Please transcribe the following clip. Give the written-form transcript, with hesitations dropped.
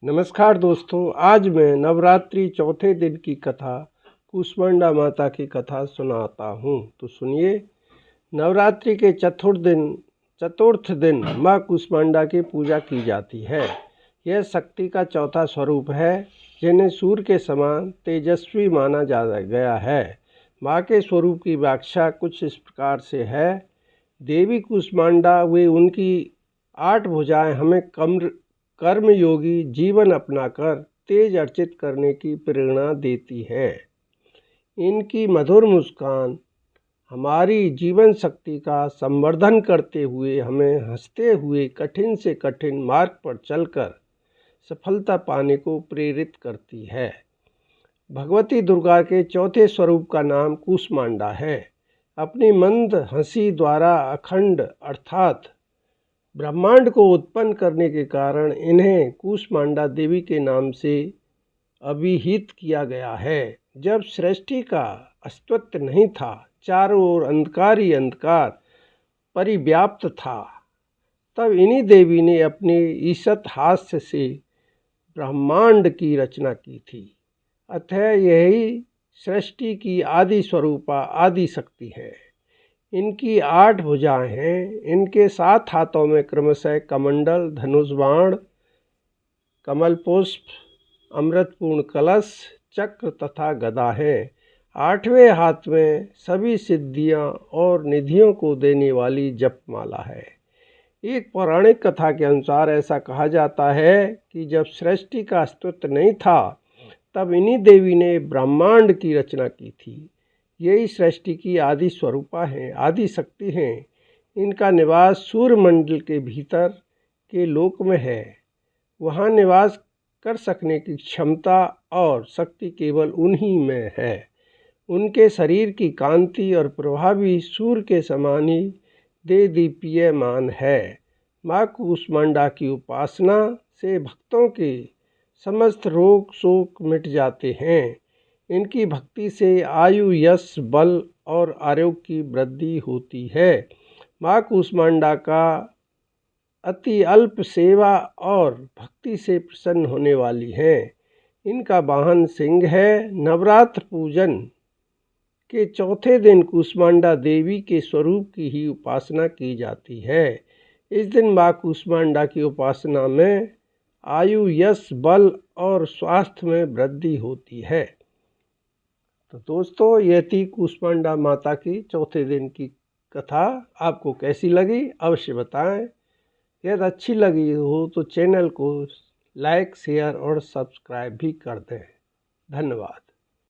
नमस्कार दोस्तों, आज मैं नवरात्रि चौथे दिन की कथा कूष्मांडा माता की कथा सुनाता हूँ। तो सुनिए। नवरात्रि के चतुर्थ दिन माँ कूष्मांडा की पूजा की जाती है। यह शक्ति का चौथा स्वरूप है, जिन्हें सूर्य के समान तेजस्वी माना जा गया है। माँ के स्वरूप की व्याख्या कुछ इस प्रकार से है। देवी कूष्मांडा वे उनकी 8 भुजाएं हमें कर्मयोगी जीवन अपनाकर तेज अर्चित करने की प्रेरणा देती है। इनकी मधुर मुस्कान हमारी जीवन शक्ति का संवर्धन करते हुए हमें हंसते हुए कठिन से कठिन मार्ग पर चलकर सफलता पाने को प्रेरित करती है। भगवती दुर्गा के चौथे स्वरूप का नाम कूष्मांडा है। अपनी मंद हंसी द्वारा अखंड अर्थात ब्रह्मांड को उत्पन्न करने के कारण इन्हें कूष्मांडा देवी के नाम से अभिहित किया गया है। जब सृष्टि का अस्तित्व नहीं था, चारों ओर अंधकार ही अंधकार परिव्याप्त था, तब इन्हीं देवी ने अपने ईशत हास्य से ब्रह्मांड की रचना की थी। अतः यही सृष्टि की आदि स्वरूपा आदि शक्ति है। इनकी 8 भुजाएं हैं। इनके 7 हाथों में क्रमशः कमंडल, धनुष बाण, कमल पुष्प, अमृतपूर्ण कलश, चक्र तथा गदा है। 8वें हाथ में सभी सिद्धियां और निधियों को देने वाली जपमाला है। एक पौराणिक कथा के अनुसार ऐसा कहा जाता है कि जब सृष्टि का अस्तित्व नहीं था, तब इन्हीं देवी ने ब्रह्मांड की रचना की थी। यही सृष्टि की आदि स्वरूपा हैं, आदि शक्ति हैं। इनका निवास सूर्यमंडल के भीतर के लोक में है। वहाँ निवास कर सकने की क्षमता और शक्ति केवल उन्हीं में है। उनके शरीर की कांति और प्रभा भी सूर्य के समान ही देदीप्यमान है। माँ कूष्मांडा की उपासना से भक्तों के समस्त रोग शोक मिट जाते हैं। इनकी भक्ति से आयु, यश, बल और आरोग्य की वृद्धि होती है। माँ कूष्मांडा का अति अल्प सेवा और भक्ति से प्रसन्न होने वाली हैं। इनका वाहन सिंह है। नवरात्र पूजन के चौथे दिन कूष्मांडा देवी के स्वरूप की ही उपासना की जाती है। इस दिन माँ कूष्मांडा की उपासना में आयु, यश, बल और स्वास्थ्य में वृद्धि होती है। तो दोस्तों, ये थी कूष्मांडा माता की चौथे दिन की कथा। आपको कैसी लगी अवश्य बताएं। यदि अच्छी लगी हो तो चैनल को लाइक, शेयर और सब्सक्राइब भी कर दें। धन्यवाद।